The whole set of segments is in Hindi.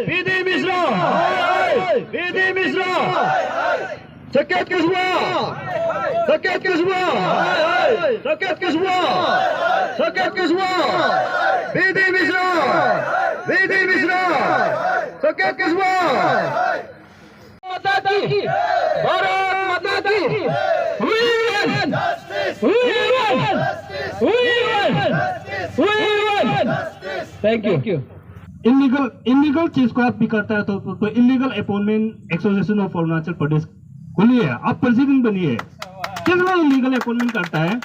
Vidi Misra! Vidi Misra! Sakit ke semua! Sakit ke semua! Sakit ke semua! Sakit ke semua! Vidi Misra! Vidi Misra! Sakit ke semua! Mata di! Bharat Mata di! We win! We win! We win! We win! Thank you. Illegal चीज को आप भी करता है तो illegal appointment association of Arunachal Pradesh खुलिए, आप प्रेसिडेंट बनिए। कितना इलीगल अपॉइंटमेंट करता है?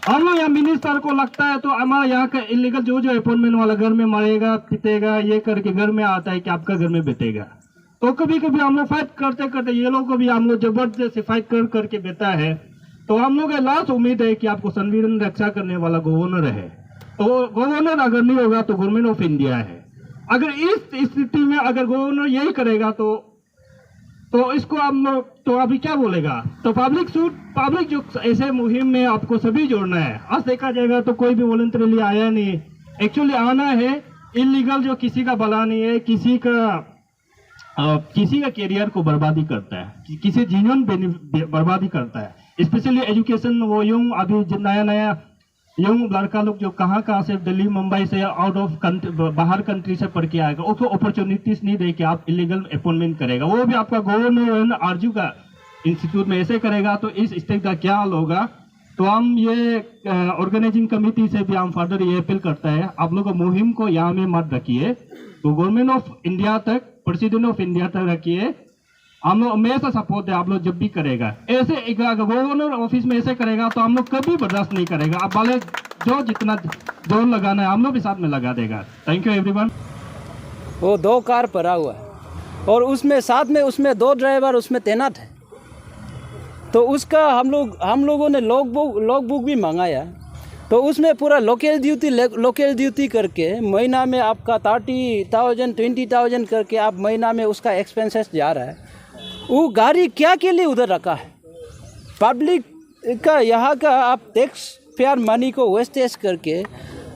और वो यहाँ मिनिस्टर को लगता है तो हमारा यहाँ का इलीगल जो अपॉइंटमेंट वाला घर में मरेगा पिटेगा ये करके घर में आता है कि आपका घर में बितेगा। तो कभी कभी हम लोग फाइट करते करते ये लोग को भी हम लोग जबरदस्ती फाइट कर करके बेटा है। तो हम लोग लास्ट उम्मीद है कि आपको संविधान रक्षा करने वाला गवर्नर है। तो गवर्नर अगर नहीं होगा तो गवर्नमेंट ऑफ इंडिया है। अगर इस स्थिति में अगर गवर्नर यही करेगा तो इसको हम तो अभी क्या बोलेगा? तो पब्लिक जो ऐसे मुहिम में आपको सभी जोड़ना है। आज देखा जाएगा तो कोई भी वॉलंटरीली आया नहीं, एक्चुअली आना है। इलीगल जो किसी का भला नहीं है, किसी का कैरियर को बर्बादी करता है, किसी जीवन बर्बादी करता है। स्पेशली एजुकेशन, वो यूं अभी नया यंग लड़का लोग जो कहाँ से दिल्ली मुंबई से आउट ऑफ बाहर कंट्री से पढ़ के आएगा, उसको अपॉर्चुनिटीज नहीं दे के आप इलीगल अपॉइंटमेंट करेगा। वो भी आपका गवर्नर आरजू का इंस्टीट्यूट में ऐसे करेगा तो इस स्टेट का क्या हाल होगा। तो हम ये ऑर्गेनाइजिंग कमेटी से भी हम फर्दर ये अपील करता है, आप लोग मुहिम को यहाँ में मत रखिए, तो गवर्नमेंट ऑफ इंडिया तक, प्रेसिडेंट ऑफ इंडिया तक रखिए। हम लोग हमेशा सपोर्ट है, आप लोग जब भी करेगा ऐसे गवर्नर ऑफिस में ऐसे करेगा तो हम लोग कभी बर्दाश्त नहीं करेगा। आप वाले जो जितना जोर लगाना है हम लोग भी साथ में लगा देगा। Thank you everyone. वो 2 कार पड़ा हुआ है और उसमें साथ में उसमें 2 ड्राइवर उसमें तैनात है। तो उसका हम लोगों ने लॉग बुक भी मंगाया। तो उसमें पूरा लोकल ड्यूटी करके महीना में आपका 30,000 20,000 करके आप महीना में उसका एक्सपेंसेस जा रहा है। वो गाड़ी क्या के लिए उधर रखा है? पब्लिक का यहाँ का आप टैक्स फेयर मनी को वेस्टेज करके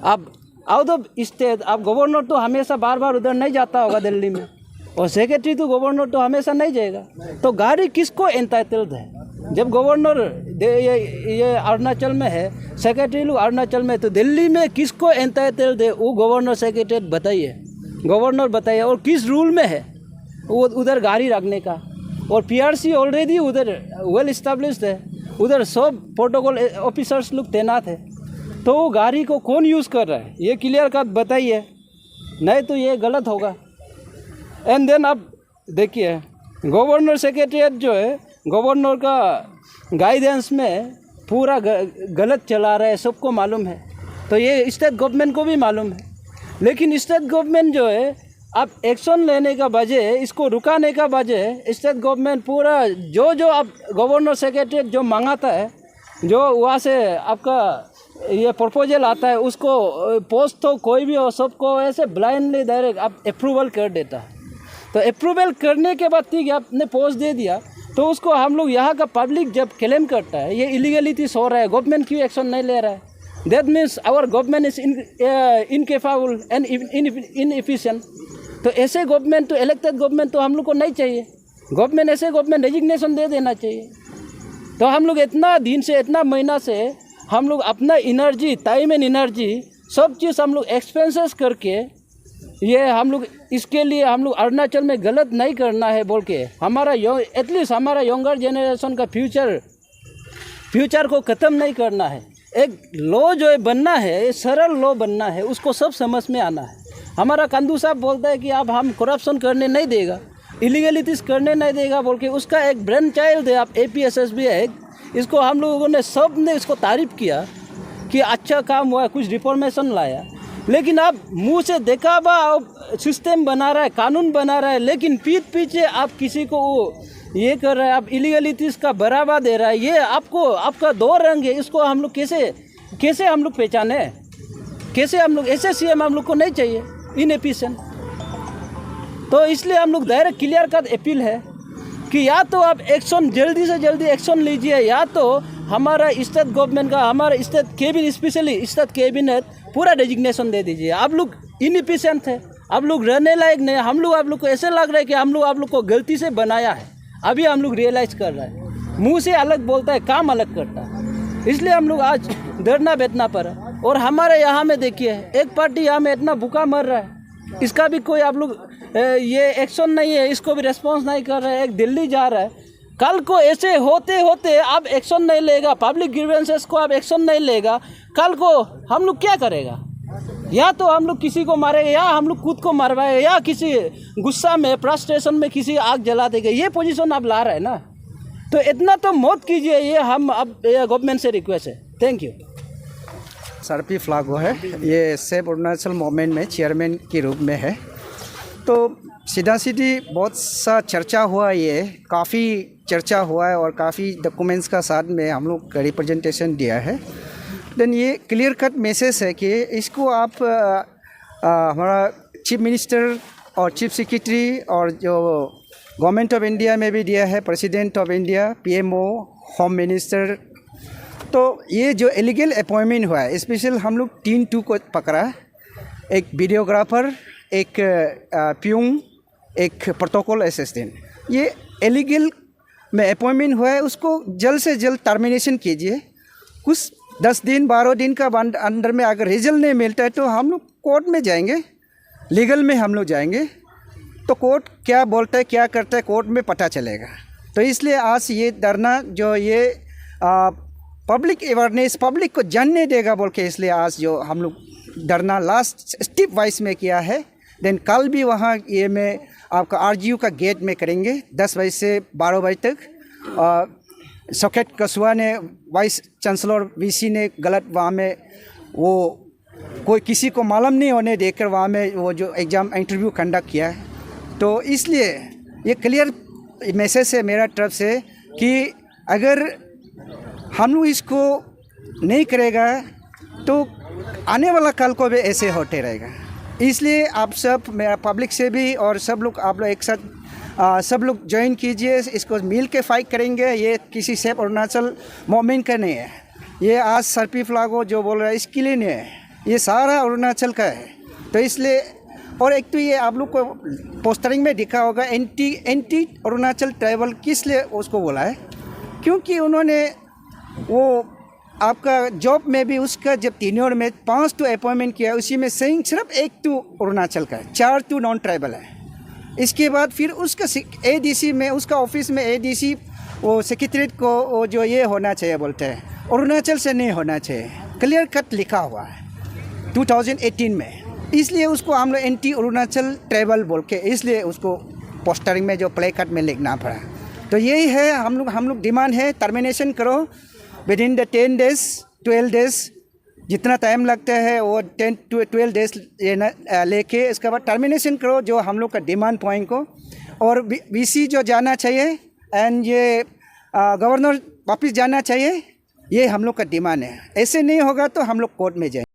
आप आउट ऑफ स्टेट, आप गवर्नर तो हमेशा बार उधर नहीं जाता होगा दिल्ली में, और सेक्रेटरी तो गवर्नर तो हमेशा नहीं जाएगा। तो गाड़ी किसको एंटाइटल्ड है? जब गवर्नर ये अरुणाचल में है, सेक्रेटरी लोग अरुणाचल में, तो दिल्ली में किसको एंटाइटल्ड है? वो गवर्नर सेक्रेटरी बताइए, गवर्नर बताइए। और किस रूल में है वो उधर गाड़ी रखने का? और पीआरसी ऑलरेडी उधर वेल इस्टेब्लिश्ड है, उधर सब प्रोटोकॉल ऑफिसर्स लोग तैनात है। तो वो गाड़ी को कौन यूज़ कर रहा है ये क्लियर कट बताइए, नहीं तो ये गलत होगा। एंड देन अब देखिए गवर्नर सेक्रेटरीट जो है, गवर्नर का गाइडेंस में पूरा गलत चला रहा है, सबको मालूम है। तो ये स्टेट गवर्नमेंट को भी मालूम है, लेकिन स्टेट गवर्नमेंट जो है अब एक्शन लेने का बजाय, इसको रुकाने का बजाय, स्टेट गवर्नमेंट पूरा जो आप गवर्नर सेक्रेटरी जो मंगाता है, जो वहाँ से आपका ये प्रपोजल आता है, उसको पोस्ट तो कोई भी हो, सबको ऐसे ब्लाइंडली डायरेक्ट आप अप्रूवल कर देता है। तो अप्रूवल करने के बाद ठीक है आपने पोस्ट दे दिया, तो उसको हम लोग यहाँ का पब्लिक जब क्लेम करता है ये इलीगलिटीज हो रहा है, गवर्नमेंट क्यों एक्शन नहीं ले रहा है? That means our government is incapable and inefficient. तो ऐसे गवर्नमेंट, तो इलेक्टेड गवर्नमेंट तो हम लोग को नहीं चाहिए। गवर्नमेंट ऐसे गवर्नमेंट रेजिग्नेशन दे देना चाहिए। तो हम लोग इतना दिन से, इतना महीना से हम लोग अपना एनर्जी, टाइम एंड एनर्जी सब चीज़ हम लोग एक्सपेंसेस करके ये हम लोग इसके लिए हम लोग अरुणाचल में गलत नहीं करना है बोल के हमारा एटलीस्ट हमारा यंगर जेनरेशन का फ्यूचर को ख़त्म नहीं करना है। एक लॉ जो है बनना है, सरल लॉ बनना है, उसको सब समझ में आना है। हमारा कंदू साहब बोलता है कि अब हम करप्शन करने नहीं देगा, इलीगलिटीज़ करने नहीं देगा बोल के, उसका एक ब्रेन चाइल्ड है आप APSSB है। इसको हम लोगों ने सब ने इसको तारीफ़ किया कि अच्छा काम हुआ, कुछ रिफॉर्मेशन लाया। लेकिन आप मुंह से दिखावा सिस्टम बना रहा है, कानून बना रहा है, लेकिन पीठ पीछे आप किसी को ये कर रहे हैं, आप इलीगलिटीज का बढ़ावा दे रहा है। ये आपका दो रंग है, इसको हम लोग कैसे हम लोग पहचाने? कैसे हम लोग ऐसे सीएम हम लोग को नहीं चाहिए, इनएफिशिएंट। तो इसलिए हम लोग डायरेक्ट क्लियर कट अपील है कि या तो आप एक्शन जल्दी से जल्दी एक्शन लीजिए, या तो हमारा स्टेट गवर्नमेंट का, हमारा state cabinet, specially state cabinet पूरा डेजिग्नेशन दे दीजिए। आप लोग इनएफिशिएंट है, आप लोग रहने लायक नहीं। आप लोग को ऐसे लग रहा है कि आप लोग को गलती से बनाया है। अभी हम लोग रियलाइज़ कर रहे हैं, मुंह से अलग बोलता है, काम अलग करता है। इसलिए हम लोग आज डरना बैठना पड़ा। और हमारे यहाँ में देखिए, एक पार्टी यहाँ में इतना भूखा मर रहा है, इसका भी कोई आप लोग ये एक्शन नहीं है, इसको भी रिस्पॉन्स नहीं कर रहे हैं। एक दिल्ली जा रहा है, कल को ऐसे होते होते आप एक्शन नहीं लेगा, पब्लिक ग्रीवेंसेस को आप एक्शन नहीं लेगा, कल को हम लोग क्या करेगा? या तो हम लोग किसी को मारेंगे, या हम लोग खुद को मरवाएंगे, या किसी गुस्सा में, फ्रस्ट्रेशन में किसी आग जला देंगे। ये पोजीशन आप ला रहे हैं ना, तो इतना तो मत कीजिए। ये हम अब गवर्नमेंट से रिक्वेस्ट है। Thank you. सरपी फ्लागो है, ये सेव अरुणाचल मूवमेंट में चेयरमैन के रूप में है। तो सीधा सीधी बहुत सा चर्चा हुआ, ये काफ़ी चर्चा हुआ है और काफ़ी डॉक्यूमेंट्स का साथ में हम लोग रिप्रेजेंटेशन दिया है। देन ये क्लियर कट मैसेज है कि इसको आप हमारा चीफ मिनिस्टर और चीफ सेक्रेटरी और जो गवर्नमेंट ऑफ इंडिया में भी दिया है, president of India, PMO, home minister. तो ये जो इलीगल अपॉइंटमेंट हुआ है, स्पेशल हम लोग 3-2 को पकड़ा, एक वीडियोग्राफर, एक प्यून, एक प्रोटोकॉल असिस्टेंट। ये इलीगल में अपॉइंटमेंट हुआ है, उसको जल्द से जल्द टर्मिनेशन कीजिए। कुछ 10 दिन 12 दिन का अंदर में अगर रिजल्ट नहीं मिलता है तो हम लोग कोर्ट में जाएंगे, लीगल में हम लोग जाएंगे। तो कोर्ट क्या बोलता है, क्या करता है, कोर्ट में पता चलेगा। तो इसलिए आज ये धरना जो ये पब्लिक अवेयरनेस, पब्लिक को जानने देगा बोल के, इसलिए आज जो हम लोग धरना लास्ट स्टेप वाइज में किया है। देन कल भी वहाँ ये में आपका आरजीयू का गेट में करेंगे 10 बजे से 12 बजे तक। सॉकेट कसुआ ने, वाइस चांसलर वीसी ने गलत वहाँ में वो कोई किसी को मालूम नहीं होने देकर वहाँ में वो जो एग्ज़ाम इंटरव्यू कंडक्ट किया है। तो इसलिए ये क्लियर मैसेज है मेरा तरफ से कि अगर हम लोग इसको नहीं करेगा तो आने वाला कल को भी ऐसे होते रहेगा। इसलिए आप सब, मेरा पब्लिक से भी और सब लोग, आप लोग एक साथ सब लोग ज्वाइन कीजिए, इसको मिल के फाइट करेंगे। ये किसी सेव अरुणाचल मूवमेंट का नहीं है, ये आज सरपी फ्लागो जो बोल रहा है इसके लिए नहीं है, ये सारा अरुणाचल का है। तो इसलिए, और एक तो ये आप लोग को पोस्टरिंग में दिखा होगा, एंटी अरुणाचल ट्राइबल किस लिए उसको बोला है, क्योंकि उन्होंने वो आपका जॉब में भी उसका जब टीन्योर में 5 तो अपॉइंटमेंट किया, उसी में सिर्फ 1 तो अरुणाचल का है, 4 तो नॉन ट्राइबल है। इसके बाद फिर उसका एडीसी में, उसका ऑफिस में एडीसी वो सेक्रेटरीट को वो जो ये होना चाहिए बोलते हैं, अरुणाचल से नहीं होना चाहिए, क्लियर कट लिखा हुआ है 2018 में। इसलिए उसको हम लोग एंटी अरुणाचल ट्राइबल बोल के, इसलिए उसको पोस्टरिंग में जो प्ले कार्ड में लिखना पड़ा। तो यही है हम लोग डिमांड है, टर्मिनेशन करो विदिन द 10 डेज 12 डेज, जितना टाइम लगता है वो 10 to 12 डेज लेके इसके बाद टर्मिनेशन करो जो हम लोग का डिमांड पॉइंट को। और वीसी जो जाना चाहिए एंड ये गवर्नर वापस जाना चाहिए, ये हम लोग का डिमांड है। ऐसे नहीं होगा तो हम लोग कोर्ट में जाएंगे।